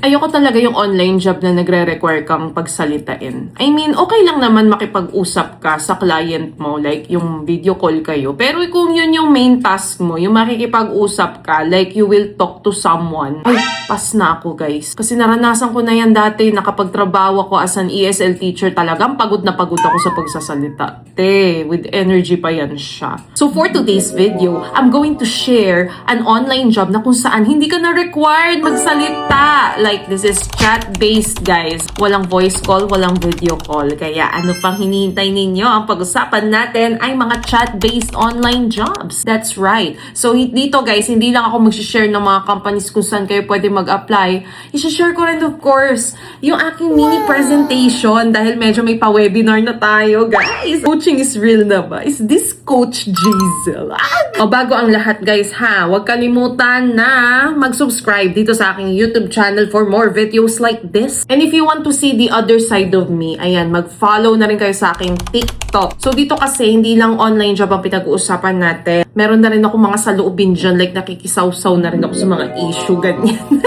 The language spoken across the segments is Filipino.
Ayoko talaga yung online job na nagre-require kang pagsalitain. I mean, okay lang naman makipag-usap ka sa client mo, like yung video call kayo. Pero kung yun yung main task mo, yung makikipag-usap ka, like you will talk to someone, ay, pas na ako guys. Kasi naranasan ko na yan dati, nakapagtrabaho ako as an ESL teacher, talagang pagod na pagod ako sa pagsasalita. With energy pa yan siya. So for today's video, I'm going to share an online job na kung saan hindi ka na required magsalita. Like, this is chat-based, guys. Walang voice call, walang video call. Kaya ano pang hinihintay ninyo? Ang pag-usapan natin ay mga chat-based online jobs. That's right. So, dito, guys, hindi lang ako mag-share ng mga companies kung saan kayo pwede mag-apply. I-share ko rin, of course, yung aking mini presentation dahil medyo may pa-webinar na tayo, guys. Coaching is real na ba? Is this Coach Jizel? O, bago ang lahat, guys, ha? Huwag kalimutan na mag-subscribe dito sa aking YouTube channel for more videos like this. And if you want to see the other side of me, ayan, mag-follow na rin kayo sa aking TikTok. So dito kasi, hindi lang online job ang pinag-uusapan natin. Meron na rin ako mga saloobin dyan, like nakikisaw-saw na rin ako sa mga issue, ganyan.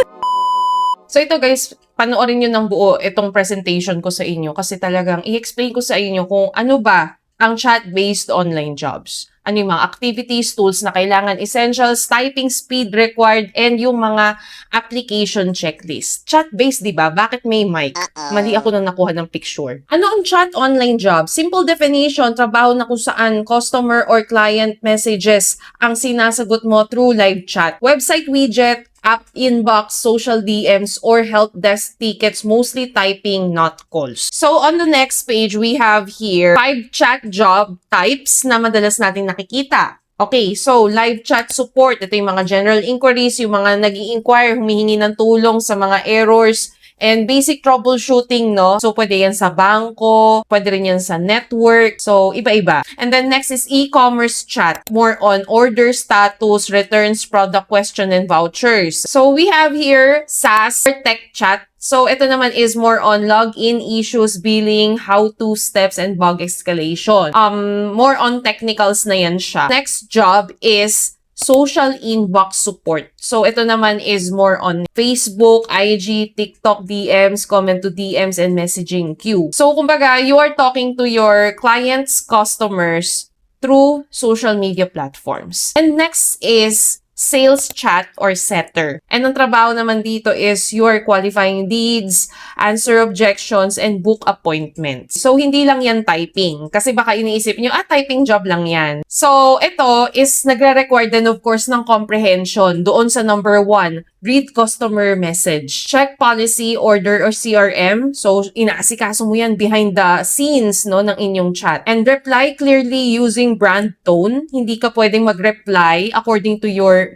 So ito guys, panoorin nyo ng buo itong presentation ko sa inyo kasi talagang i-explain ko sa inyo kung ano ba ang chat-based online jobs. Ano yung mga activities, tools na kailangan, essentials, typing speed required, and yung mga application checklist. Chat-based, di ba? Bakit may mic? Mali ako na nakuha ng picture. Ano ang chat online job? Simple definition, trabaho na kung saan customer or client messages ang sinasagot mo through live chat. Website widget, app inbox, social DMs, or help desk tickets, mostly typing, not calls. So, on the next page, we have here 5 chat job types na madalas natin nakikita. Okay, so live chat support. Ito yung mga general inquiries, yung mga nag-i-inquire, humihingi ng tulong sa mga errors, and basic troubleshooting, no? So, pwede yan sa bangko, pwede rin yan sa network. So, iba-iba. And then next is e-commerce chat. More on order status, returns, product question, and vouchers. So, we have here SaaS or tech chat. So, ito naman is more on login issues, billing, how-to steps, and bug escalation. More on technicals na yan siya. Next job is social inbox support. So, ito naman is more on Facebook, IG, TikTok, DMs, comment to DMs, and messaging queue. So, kumbaga, you are talking to your clients, customers through social media platforms. And next is sales chat or setter. And ang trabaho naman dito is you are qualifying leads, answer objections, and book appointments. So, hindi lang yan typing. Kasi baka iniisip nyo, typing job lang yan. So, ito is nagre-require din of course ng comprehension doon sa number 1, read customer message. Check policy, order, or CRM. So, inaasikaso mo yan behind the scenes, no, ng inyong chat. And reply clearly using brand tone. Hindi ka pwedeng mag-reply according to your,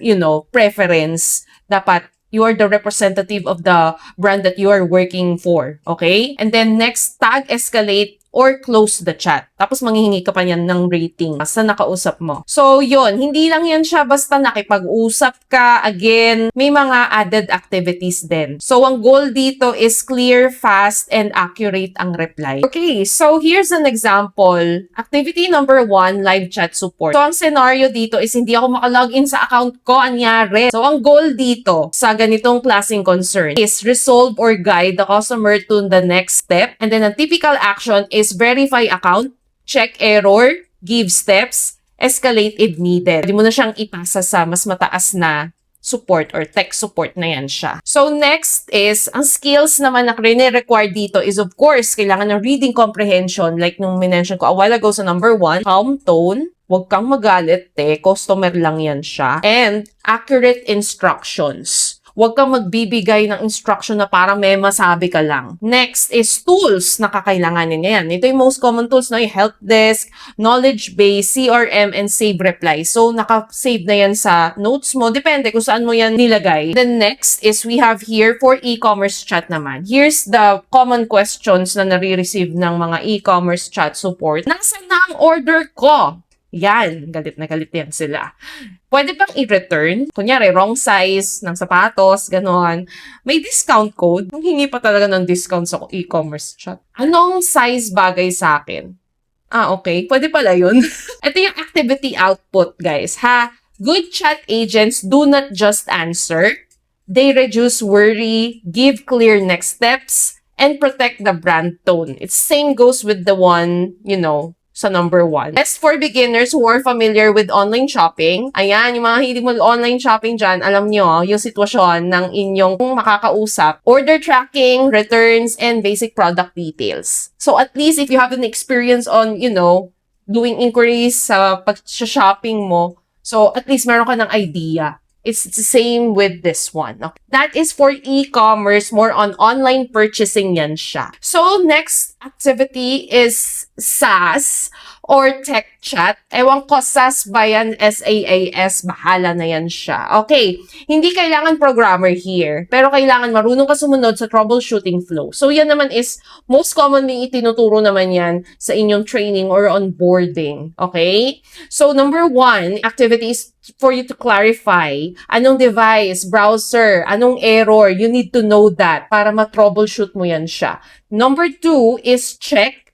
preference. Dapat you are the representative of the brand that you are working for. Okay? And then next, tag, escalate, or close the chat. Tapos manghihingi ka pa yan ng rating sa nakausap mo. So, yun. Hindi lang yan siya basta nakipag-usap ka. Again, may mga added activities din. So, ang goal dito is clear, fast, and accurate ang reply. Okay, so here's an example. Activity number 1, live chat support. So, ang scenario dito is hindi ako makalogin sa account ko. Anyari. So, ang goal dito sa ganitong klaseng concern is resolve or guide the customer to the next step. And then, ang typical action is verify account, check error, give steps, escalate if needed. Pwede mo na siyang ipasa sa mas mataas na support or tech support na yan siya. So next is, ang skills naman na require dito is of course, kailangan ng reading comprehension like nung minention ko a while ago sa number 1, calm tone, huwag kang magalit, customer lang yan siya, and accurate instructions. Huwag kang magbibigay ng instruction na parang may masabi ka lang. Next is tools na kakailanganin niya yan. Ito yung most common tools, no? Yung help desk, knowledge base, CRM, and save reply. So, naka-save na yan sa notes mo. Depende kung saan mo yan nilagay. The next is we have here for e-commerce chat naman. Here's the common questions na nare-receive ng mga e-commerce chat support. Nasaan na ang order ko? Yan, galit na galit yan sila. Pwede bang i-return? Kunyari, wrong size ng sapatos, ganon. May discount code. Nung hingi pa talaga ng discount sa e-commerce chat. Anong size bagay sa akin? Okay. Pwede pala yun. Ito yung activity output, guys, ha? Good chat agents do not just answer. They reduce worry, give clear next steps, and protect the brand tone. It same goes with the one, sa number 1. As for beginners who are familiar with online shopping, ayan, yung mga hindi mag-online shopping dyan, alam nyo, yung sitwasyon ng inyong makakausap, order tracking, returns, and basic product details. So at least if you have an experience on, doing inquiries sa pag-shopping mo, so at least meron ka ng idea. It's the same with this one. Okay? That is for e-commerce, more on online purchasing yan siya. So, next activity is SaaS or tech chat. Ewan ko, SaaS ba yan? SaaS, bahala na yan siya. Okay, hindi kailangan programmer here, pero kailangan marunong ka sumunod sa troubleshooting flow. So, yan naman is most commonly itinuturo naman yan sa inyong training or onboarding. Okay? So, number 1, activity is for you to clarify anong device, browser, anong error. You need to know that para ma-troubleshoot mo yan siya. Number 2 is check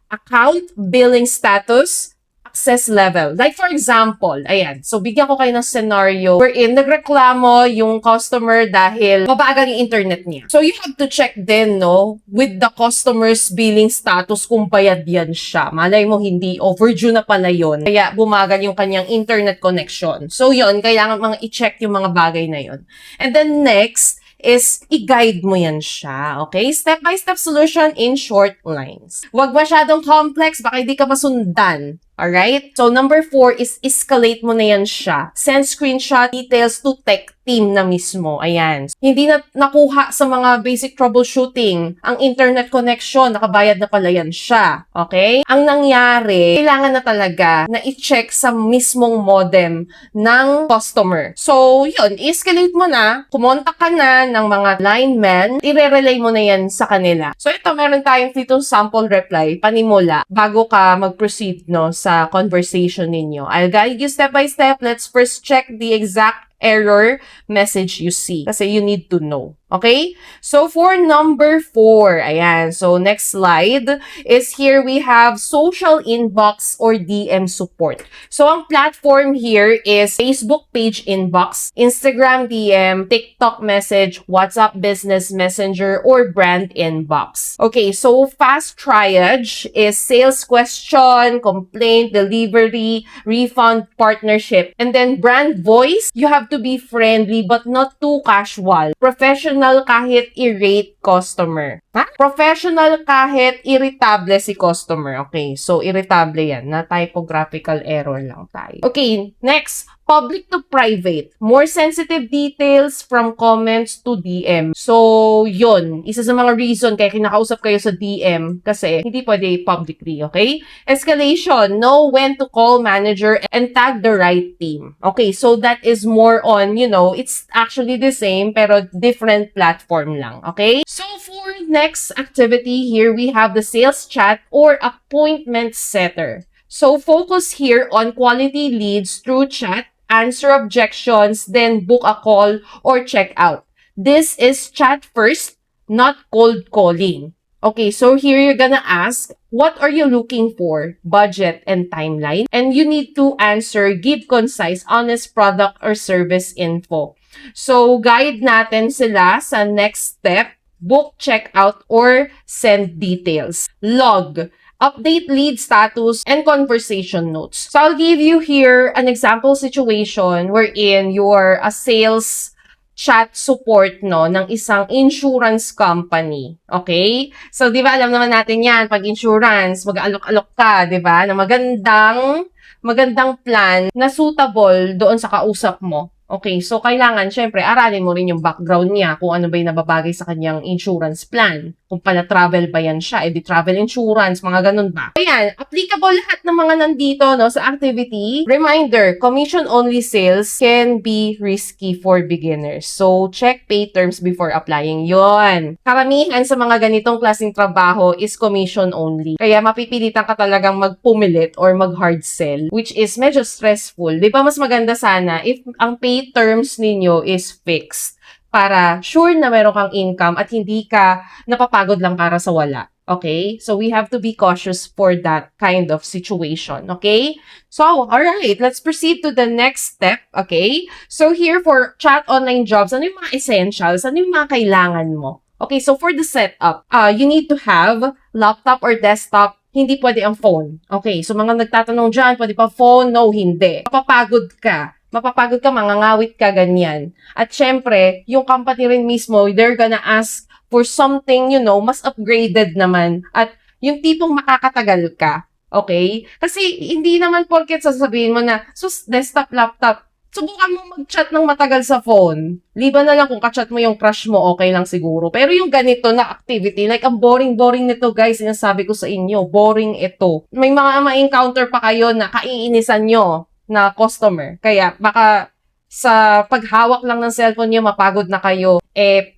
account, billing status, access level. Like for example, ayan, so bigyan ko kayo ng scenario wherein nagreklamo yung customer dahil mabagal yung internet niya. So you have to check din, with the customer's billing status kung bayad yan siya. Malay mo hindi, overdue na pala yun. Kaya bumagal yung kanyang internet connection. So yun, kailangan i-check yung mga bagay na yun. And then next, is i-guide mo yan siya. Okay? Step-by-step solution in short lines. Huwag masyadong complex, baka hindi ka masundan. Alright? So, number 4 is escalate mo na yan siya. Send screenshot details to tech team na mismo. Ayan. Hindi na nakuha sa mga basic troubleshooting. Ang internet connection, nakabayad na pala yan siya. Okay? Ang nangyari, kailangan na talaga na i-check sa mismong modem ng customer. So, yun. I-escalate mo na. Kumontak ka na ng mga linemen. I-relay mo na yan sa kanila. So, ito, meron tayong dito sample reply, panimula, bago ka mag-proceed, sa conversation ninyo. I'll guide you step by step. Let's first check the exact error message you see. Kasi you need to know. Okay? So, for number 4, ayan. So, next slide is here we have social inbox or DM support. So, ang platform here is Facebook page inbox, Instagram DM, TikTok message, WhatsApp business messenger, or brand inbox. Okay, so fast triage is sales question, complaint, delivery, refund, partnership. And then brand voice, you have to be friendly but not too casual. Professional kahit irate customer. Professional kahit irritable si customer. Okay, so irritable yan. Na typographical error lang tayo. Okay, next. Public to private. More sensitive details from comments to DM. So, yun. Isa sa mga reason kaya kinakausap kayo sa DM kasi hindi pwede publicly, okay? Escalation. Know when to call manager and tag the right team. Okay, so that is more on, it's actually the same pero different platform lang, okay? So, for next activity here, we have the sales chat or appointment setter. So, focus here on quality leads through chat, answer objections, then book a call or check out. This is chat first, not cold calling. Okay, so here you're gonna ask, what are you looking for? Budget and timeline. And you need to answer, give concise, honest product or service info. So, guide natin sila sa next step, book, check out, or send details. Log. Update lead status and conversation notes. So I'll give you here an example situation wherein you're a sales chat support ng isang insurance company. Okay? So, di ba, alam naman natin yan, pag insurance, mag-alok-alok ka, di ba, na magandang plan na suitable doon sa kausap mo. Okay, so kailangan, syempre, aralin mo rin yung background niya, kung ano ba yung nababagay sa kanyang insurance plan. Kung pala travel ba yan siya, edi travel insurance, mga ganun ba. Ayan, applicable lahat ng mga nandito sa activity. Reminder, commission-only sales can be risky for beginners. So, check pay terms before applying yon. Karamihan sa mga ganitong klaseng trabaho is commission-only. Kaya mapipilitan ka talagang magpumilit or mag-hard sell, which is medyo stressful. Di ba mas maganda sana if ang pay terms ninyo is fixed para sure na meron kang income at hindi ka napapagod lang para sa wala. Okay? So we have to be cautious for that kind of situation. Okay? So, alright, let's proceed to the next step. Okay? So here for chat online jobs, ano yung mga essentials? Ano yung mga kailangan mo? Okay, so for the setup, you need to have laptop or desktop. Hindi pwede ang phone. Okay, so mga nagtatanong dyan, pwede pa phone? No, hindi. Mapapagod ka, mangangawit ka, ganyan. At syempre, yung company rin mismo, they're gonna ask for something, mas upgraded naman. At yung tipong makakatagal ka. Okay? Kasi hindi naman porket sasabihin mo na, sus, desktop, laptop, subukan mo mag-chat ng matagal sa phone. Liban na lang kung ka-chat mo yung crush mo, okay lang siguro. Pero yung ganito na activity, like ang boring-boring nito guys, sinasabi ko sa inyo, boring ito. May mga ma-encounter pa kayo na kaiinisan nyo na customer. Kaya baka sa paghawak lang ng cellphone nyo, mapagod na kayo.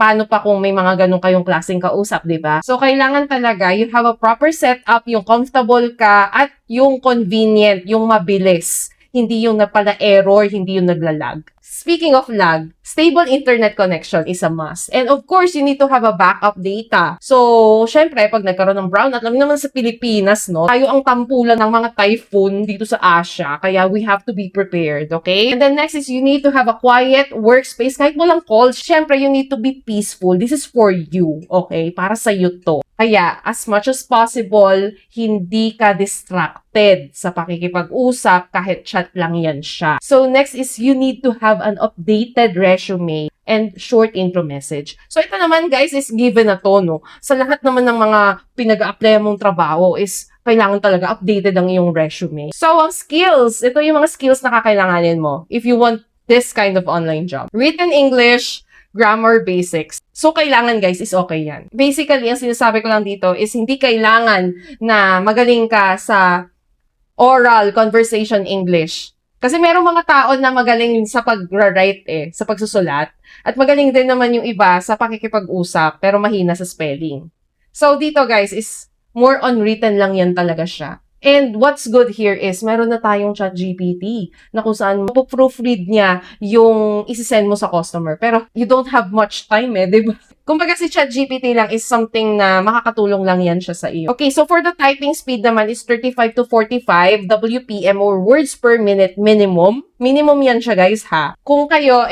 Paano pa kung may mga ganun kayong klaseng kausap, di ba? So, kailangan talaga, you have a proper setup, yung comfortable ka, at yung convenient, yung mabilis. Hindi yung napala-error, hindi yung naglalag. Speaking of lag, stable internet connection is a must. And of course, you need to have a backup data. So, syempre, pag nagkaroon ng brownout, alam naman sa Pilipinas, no? Tayo ang tampulan ng mga typhoon dito sa Asia. Kaya we have to be prepared, okay? And then next is you need to have a quiet workspace. Kahit walang calls, syempre, you need to be peaceful. This is for you, okay? Para sa iyo to. Kaya, as much as possible, hindi ka distracted sa pakikipag-usap kahit chat lang yan siya. So, next is you need to have an updated resume and short intro message. So, ito naman, guys, is given na to, no? Sa lahat naman ng mga pinag-a-apply mong trabaho is kailangan talaga updated ang iyong resume. So, ang skills, ito yung mga skills na kakailanganin mo if you want this kind of online job. Written English, grammar basics. So, kailangan guys is okay yan. Basically, ang sinasabi ko lang dito is hindi kailangan na magaling ka sa oral conversation English. Kasi merong mga tao na magaling sa pag-write sa pagsusulat. At magaling din naman yung iba sa pakikipag-usap pero mahina sa spelling. So, dito guys is more on written lang yan talaga siya. And what's good here is, meron na tayong ChatGPT na kung saan proofread niya yung isisend mo sa customer. Pero you don't have much time diba? Kumbaga si ChatGPT lang is something na makakatulong lang yan siya sa iyo. Okay, so for the typing speed naman is 35 to 45 WPM or words per minute minimum. Minimum yan siya guys ha. Kung kayo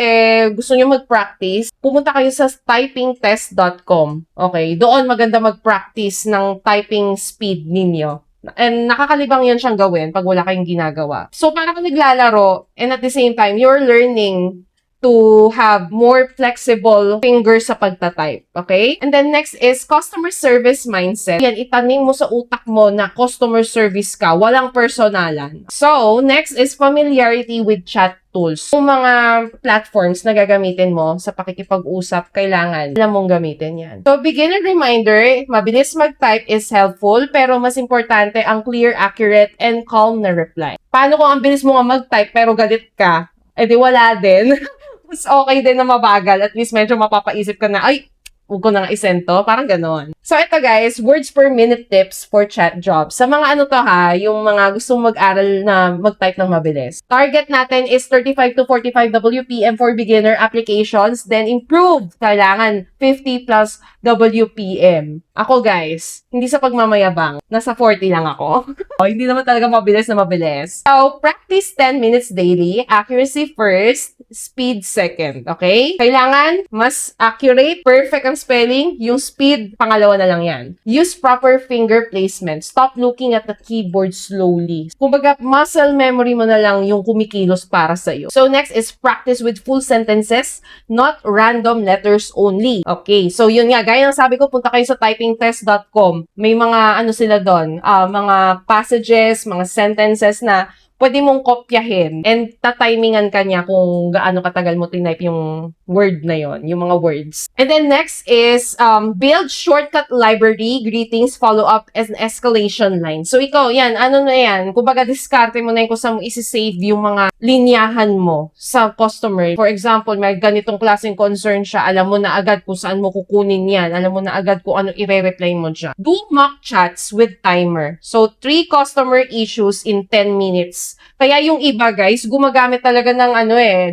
gusto nyo mag-practice, pumunta kayo sa typingtest.com. Okay, doon maganda mag-practice ng typing speed ninyo. And nakakalibang yan siyang gawin pag wala kayong ginagawa. So, para ka naglalaro, and at the same time, you're learning to have more flexible fingers sa pagtatype. Okay? And then next is customer service mindset. Yan, itanim mo sa utak mo na customer service ka, walang personalan. So, next is familiarity with chat tools. Yung mga platforms na gagamitin mo sa pakikipag-usap, kailangan alam mong gamitin yan. So, beginner reminder, mabilis mag-type is helpful, pero mas importante ang clear, accurate, and calm na reply. Paano kung ang bilis mo nga mag-type pero galit ka? Di wala din. Mas okay din na mabagal. At least medyo mapapaisip ka na, ay, huwag ko na nga isend to. Parang ganon. So, ito guys, words per minute tips for chat jobs. Sa mga ano to ha, yung mga gustong mag-aral na mag-type ng mabilis. Target natin is 35 to 45 WPM for beginner applications. Then, improve. Kailangan 50 plus WPM. Ako guys, hindi sa pagmamayabang. Nasa 40 lang ako. Hindi naman talaga mabilis na mabilis. So, practice 10 minutes daily. Accuracy first, speed second. Okay? Kailangan mas accurate, perfect ang spelling. Yung speed, pangalawa na lang yan. Use proper finger placement. Stop looking at the keyboard slowly. Kumbaga, muscle memory mo na lang yung kumikilos para sa'yo. So, next is practice with full sentences, not random letters only. Okay, so yun nga, gaya ng sabi ko, punta kayo sa typingtest.com. May mga ano sila doon, mga passages, mga sentences na pwede mong kopyahin and tatimingan ka niya kung gaano katagal mo tinype yung word na yon, yung mga words. And then next is build shortcut library, greetings, follow-up, and escalation line. So ikaw, yan, ano na yan? Kumbaga, diskarte mo na yung kung saan mo isi-save yung mga linyahan mo sa customer. For example, may ganitong klaseng concern siya, alam mo na agad kung saan mo kukunin yan, alam mo na agad kung ano i-reply mo dyan. Do mock chats with timer. So, 3 customer issues in 10 minutes. Kaya yung iba guys, gumagamit talaga ng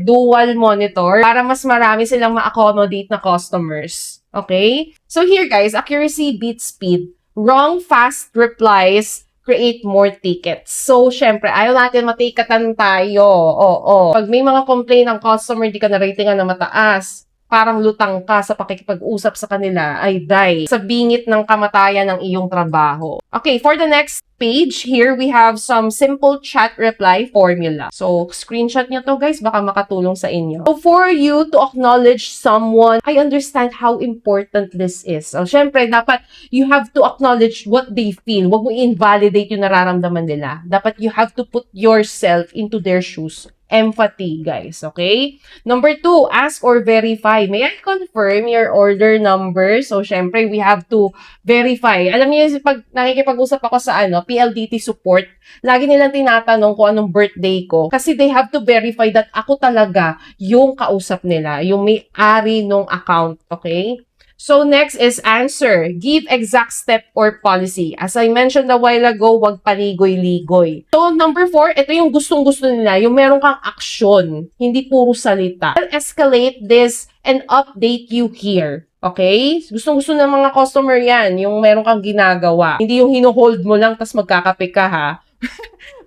dual monitor para mas marami silang ma-accommodate na customers. Okay? So here guys, accuracy beats speed. Wrong fast replies create more tickets. So, syempre, ayaw natin matikatan tayo. Oo. Pag may mga complaint ng customer, di ka na-ratingan na mataas, parang lutang ka sa pakikipag-usap sa kanila, ay die sa bingit ng kamatayan ng iyong trabaho. Okay, for the next page, here we have some simple chat reply formula. So, screenshot nyo to guys, baka makatulong sa inyo. So, for you to acknowledge someone, I understand how important this is. So, syempre, dapat you have to acknowledge what they feel. Huwag mo i-invalidate yung nararamdaman nila. Dapat you have to put yourself into their shoes. Empathy, guys. Okay? Number 2, ask or verify. May I confirm your order number? So, syempre, we have to verify. Alam niyo, pag nakikipag-usap ako sa PLDT support, lagi nilang tinatanong kung anong birthday ko. Kasi they have to verify that ako talaga yung kausap nila, yung may-ari nung account. Okay? So, next is answer. Give exact step or policy. As I mentioned a while ago, wag paligoy-ligoy. So, number 4, ito yung gustong-gusto nila, yung meron kang aksyon, hindi puro salita. I'll escalate this and update you here. Okay? Gustong-gusto ng mga customer yan, yung meron kang ginagawa. Hindi yung hino-hold mo lang, tas magkakape ka, ha?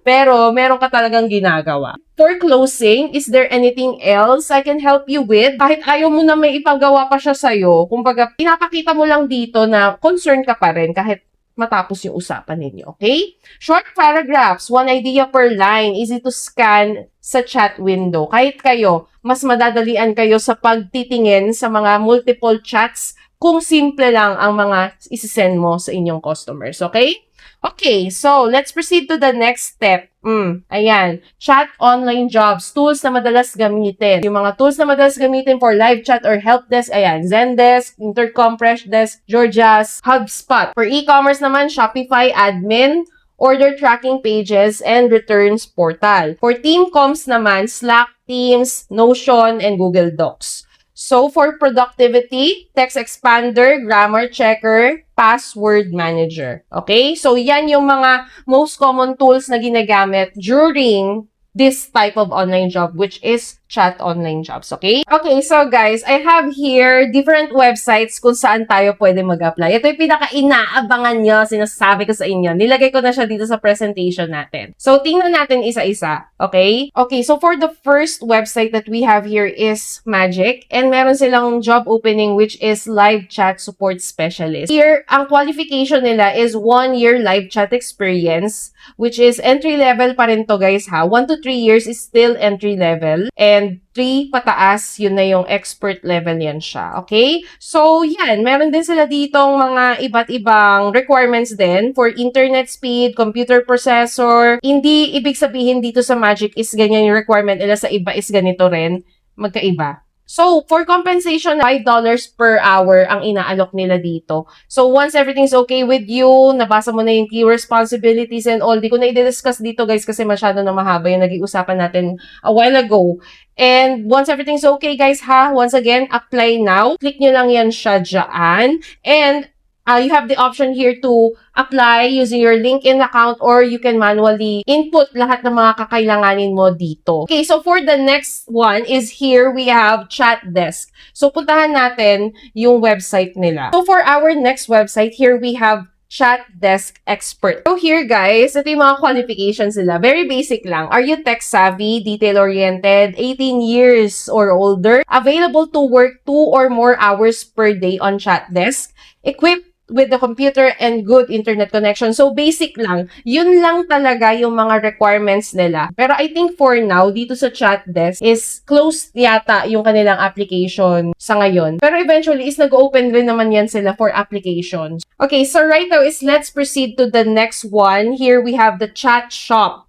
Pero, meron ka talagang ginagawa. For closing, is there anything else I can help you with? Kahit ayaw mo na may ipagawa pa siya sa'yo, kumbaga, pinapakita mo lang dito na concern ka pa rin kahit matapos yung usapan ninyo, okay? Short paragraphs, 1 idea per line, easy to scan sa chat window. Kahit kayo, mas madadalian kayo sa pagtitingin sa mga multiple chats kung simple lang ang mga isisend mo sa inyong customers, okay? Okay, so let's proceed to the next step. Ayan, chat online jobs, tools na madalas gamitin. Yung mga tools na madalas gamitin for live chat or help desk, ayan, Zendesk, Intercom, Freshdesk, Georgias, HubSpot. For e-commerce naman, Shopify, Admin, order tracking pages, and returns portal. For team comms naman, Slack, Teams, Notion, and Google Docs. So, for productivity, text expander, grammar checker, password manager. Okay? So, yan yung mga most common tools na ginagamit during this type of online job, which is chat online jobs. Okay? Okay, so guys, I have here different websites kung saan tayo pwede mag-apply. Ito yung pinaka-inaabangan nyo, sinasabi ko sa inyo. Nilagay ko na siya dito sa presentation natin. So, tingnan natin isa-isa. Okay? Okay, so for the first website that we have here is Magic. And meron silang job opening which is live chat support specialist. Here, ang qualification nila is 1 year live chat experience, which is entry-level pa rin to guys ha. 1 to 3 years is still entry-level. And 3 pataas, yun na yung expert level yan siya. Okay? So, yan. Meron din sila ditong mga iba't ibang requirements din for internet speed, computer processor. Hindi ibig sabihin dito sa Magic is ganyan yung requirement nila, sa iba is ganito rin. Magkaiba. So, for compensation, $5 per hour ang inaalok nila dito. So, once everything's okay with you, nabasa mo na yung key responsibilities and all, di ko na i-discuss dito guys kasi masyado na mahaba yung nag-iusapan natin a while ago. And once everything's okay guys ha, once again, apply now. Click nyo lang yan siya dyan. And you have the option here to apply using your LinkedIn account or you can manually input lahat ng mga kakailanganin mo dito. Okay, so for the next one is here we have Chat Desk. So puntahan natin yung website nila. So for our next website, here we have Chat Desk Expert. So here guys, ito yung mga qualifications nila. Very basic lang. Are you tech savvy, detail-oriented, 18 years or older, available to work 2 or more hours per day on Chat Desk, equipped with the computer and good internet connection. So, basic lang. Yun lang talaga yung mga requirements nila. Pero I think for now, dito sa Chat Desk is closed yata yung kanilang application sa ngayon. Pero eventually is nag-open rin naman yan sila for applications. Okay, so right now is let's proceed to the next one. Here we have the Chat Shop.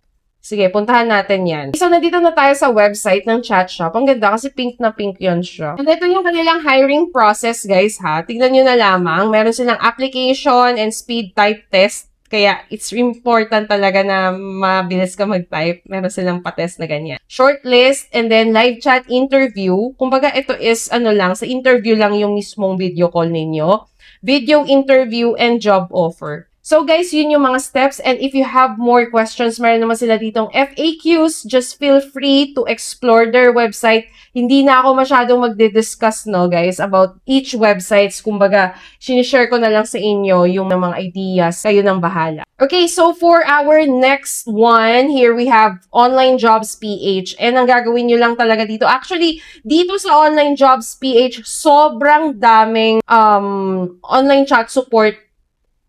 Sige, puntahan natin yan. So, nandito na tayo sa website ng Chat Shop. Ang ganda kasi pink na pink yan siya. And ito yung kanilang hiring process, guys, ha. Tignan nyo na lamang. Meron silang application and speed type test. Kaya, it's important talaga na mabilis ka mag-type. Meron silang pa-test na ganyan. Shortlist and then live chat interview. Kumbaga, ito is, sa interview lang yung mismong video call ninyo. Video interview and job offer. So guys, yun yung mga steps. And if you have more questions, meron naman sila ditong FAQs. Just feel free to explore their website. Hindi na ako masyadong magdi-discuss, no, guys, about each websites. Kumbaga, sinishare ko na lang sa inyo yung mga ideas. Kayo nang bahala. Okay, so for our next one, here we have Online Jobs PH. And ang gagawin nyo lang talaga dito. Actually, dito sa Online Jobs PH, sobrang daming online chat support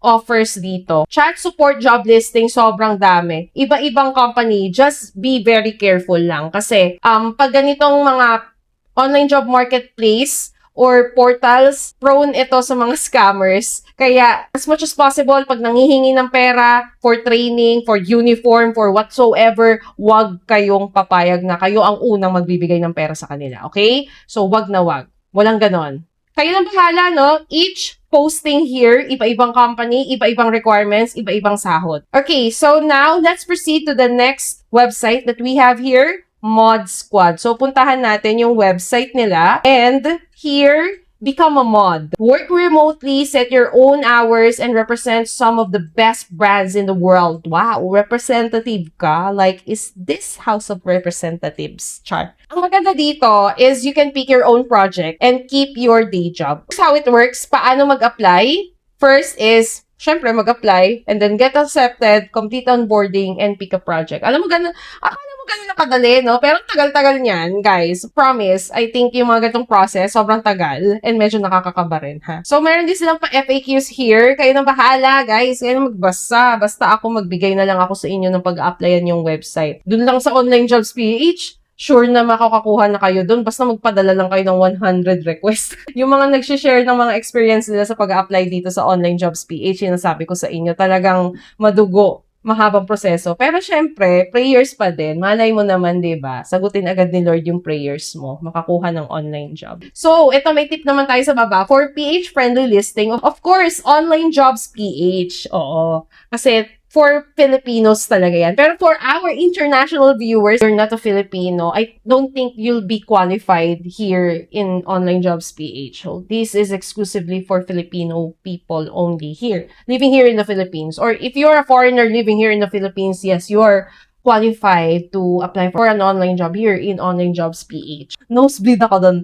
offers dito. Chat support job listing, sobrang dami. Iba-ibang company, just be very careful lang. Kasi, pag ganitong mga online job marketplace or portals, prone ito sa mga scammers. Kaya, as much as possible, pag nanghihingi ng pera for training, for uniform, for whatsoever, wag kayong papayag na kayo ang unang magbibigay ng pera sa kanila. Okay? So, wag na wag. Walang ganon. Kayo nang bahala, no? Each posting here, iba-ibang company, iba-ibang requirements, iba-ibang sahod. Okay, so now, let's proceed to the next website that we have here, Mod Squad. So, puntahan natin yung website nila. And here, become a mod. Work remotely, set your own hours, and represent some of the best brands in the world. Wow, representative ka? Like, is this House of Representatives? Char. Ang maganda dito is you can pick your own project and keep your day job. Here's how it works. Paano mag-apply? First is, syempre, mag-apply, and then get accepted, complete onboarding, and pick a project. Alam mo, ganun, akala mo ganun na kadali, no? Pero tagal-tagal niyan, guys. Promise, I think yung mga ganitong process, sobrang tagal, and medyo nakakakaba rin, ha? So, meron din silang pa-FAQs here. Kayo nang bahala, guys. Kayo nang magbasa. Basta ako, magbigay na lang ako sa inyo ng pag-applyan yung website. Doon lang sa Online Jobs PH, sure na makakakuha na kayo doon. Basta magpadala lang kayo ng 100 request. Yung mga nag-share ng mga experience nila sa pag-apply dito sa Online Jobs PH, yung nasabi ko sa inyo, talagang madugo. Mahabang proseso. Pero syempre, prayers pa din. Malay mo naman, diba? Sagutin agad ni Lord yung prayers mo. Makakuha ng online job. So, ito may tip naman tayo sa baba. For PH-friendly listing, of course, Online Jobs PH. Oo. Kasi, for Filipinos talaga yan. Pero for our international viewers, you're not a Filipino, I don't think you'll be qualified here in Online Jobs PH. So, this is exclusively for Filipino people only here, living here in the Philippines. Or if you're a foreigner living here in the Philippines, yes, you're qualified to apply for an online job here in Online Jobs PH. Nosebleed ako doon.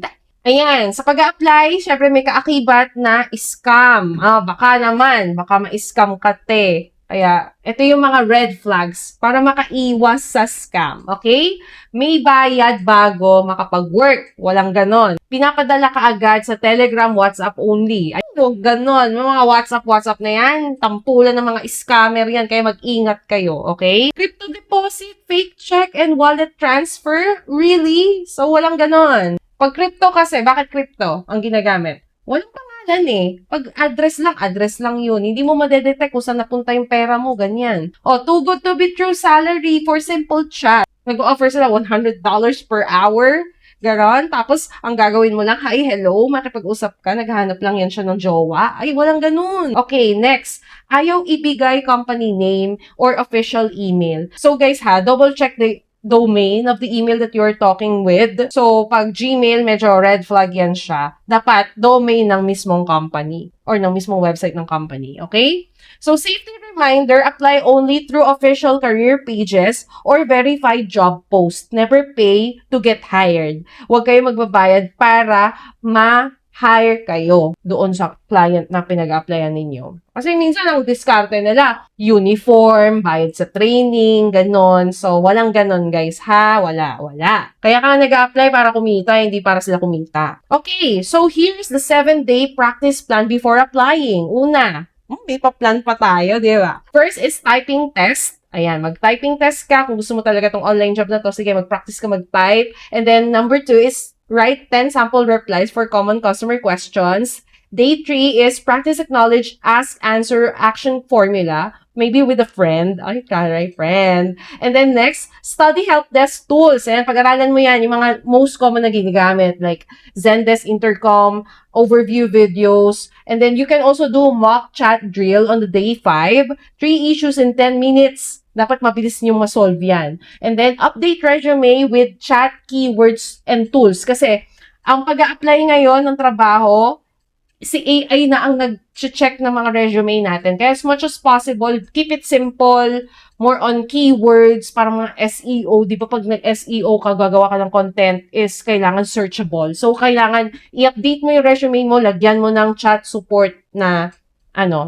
Ayan, sa pag-a-apply, syempre may kaakibat na scam. Baka ma-scam ka, te. Kaya, ito yung mga red flags para makaiwas sa scam, okay? May bayad bago makapag-work. Walang ganon. Pinapadala ka agad sa Telegram, WhatsApp only. Ay, ganon. May mga WhatsApp na yan. Tampulan ng mga scammer yan. Kaya mag-ingat kayo, okay? Crypto deposit, fake check, and wallet transfer? Really? So, walang ganon. Pag crypto kasi, bakit crypto ang ginagamit? Walang pangalan Pag address lang yun. Hindi mo madedetect kung saan napunta yung pera mo, ganyan. Too good to be true salary for simple chat. Nag-offer sila $100 per hour. Ganon. Tapos, ang gagawin mo lang, hi, hello, makipag-usap ka, naghahanap lang yan siya ng jowa. Ay, walang ganun. Okay, next. Ayaw ibigay company name or official email. So, guys ha, double check the domain of the email that you're talking with. So, pag Gmail, medyo red flag yan siya. Dapat domain ng mismong company or ng mismong website ng company. Okay? So, safety reminder, apply only through official career pages or verified job posts. Never pay to get hired. Huwag kayo magbabayad para hire kayo doon sa client na pinag-applyan ninyo. Kasi minsan ang diskarte nila, uniform, bayad sa training, ganon. So, walang ganon guys, ha? Wala. Kaya ka nag-apply para kumita, hindi para sila kumita. Okay, so here's the 7-day practice plan before applying. Una, may pa-plan pa tayo, di ba? First is typing test. Ayan, mag-typing test ka. Kung gusto mo talaga tong online job na to, sige, mag-practice ka mag-type. And then, number 2 is write 10 sample replies for common customer questions. Day 3 is practice acknowledge, ask, answer, action formula. Maybe with a friend. Ay, karay, friend. And then next, study help desk tools. Ayan, pag-aralan mo yan, yung mga most common na ginagamit, like Zendesk Intercom, overview videos. And then you can also do mock chat drill on the day 5. 3 issues in 10 minutes. Dapat mabilis niyong ma-solve yan. And then, update resume with chat keywords and tools. Kasi, ang pag-a-apply ngayon ng trabaho, si AI na ang nag-check ng mga resume natin. Kaya as much as possible, keep it simple, more on keywords, para mga SEO. Di ba pag nag-SEO ka, gagawa ka ng content, is kailangan searchable. So, kailangan i-update mo yung resume mo, lagyan mo ng chat support na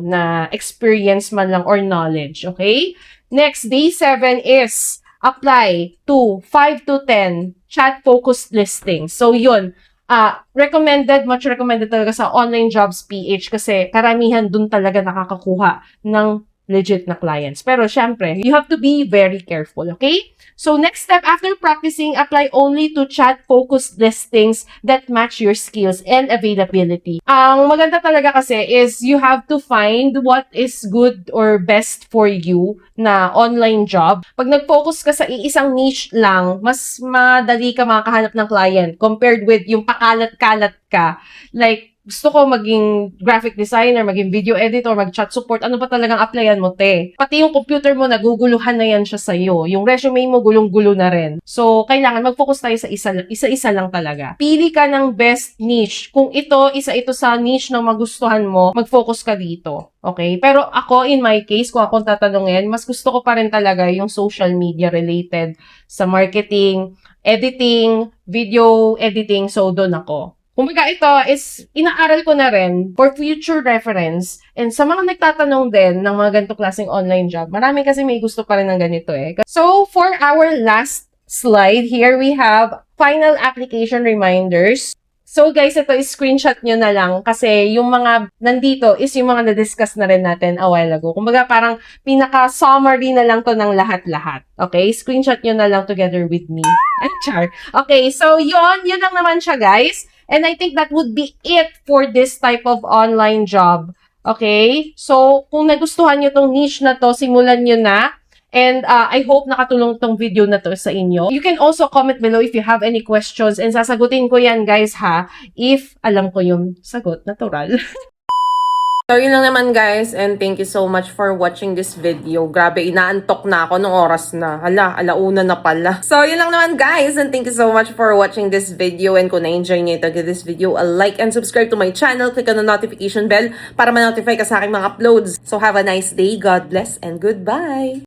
na experience man lang or knowledge, okay? Next, day 7 is apply to 5 to 10 chat-focused listings. So, yun. Much recommended talaga sa Online Jobs PH kasi karamihan dun talaga nakakakuha ng legit na clients. Pero syempre, you have to be very careful, okay? So next step, after practicing, apply only to chat-focused listings that match your skills and availability. Ang maganda talaga kasi is you have to find what is good or best for you na online job. Pag nag-focus ka sa iisang niche lang, mas madali ka makakahanap ng client compared with yung pakalat-kalat ka. Like, gusto ko maging graphic designer, maging video editor, mag-chat support, ano ba talagang applyan mo, te? Pati yung computer mo, naguguluhan na yan siya sa'yo. Yung resume mo, gulong-gulo na rin. So, kailangan mag-focus tayo sa isa-isa lang talaga. Pili ka ng best niche. Kung isa ito sa niche na magustuhan mo, mag-focus ka dito. Okay? Pero ako, in my case, kung akong tatanungin, mas gusto ko pa rin talaga yung social media related sa marketing, editing, video editing, so doon ako. Kumbaga ito is, inaaral ko na rin for future reference. And sa mga nagtatanong din ng mga ganito klaseng online job, marami kasi may gusto pa rin ng ganito eh. So, for our last slide, here we have final application reminders. So guys, ito is screenshot nyo na lang kasi yung mga nandito is yung mga na-discuss na rin natin a while ago. Kumbaga parang pinaka-summary na lang to ng lahat-lahat. Okay? Screenshot nyo na lang together with me. Char. Okay, so yun lang naman siya guys. And I think that would be it for this type of online job. Okay? So, kung nagustuhan nyo tong niche na to, simulan nyo na. And I hope nakatulong tong video na to sa inyo. You can also comment below if you have any questions. And sasagutin ko yan guys ha, if alam ko yung sagot, natural. So, yun lang naman guys, and thank you so much for watching this video. Grabe, inaantok na ako nung oras na. Alauna na pala. So, yun lang naman guys, and thank you so much for watching this video. And kung na-enjoy nyo ito, give this video a like and subscribe to my channel. Click on the notification bell para ma-notify ka sa aking mga uploads. So, have a nice day. God bless and goodbye!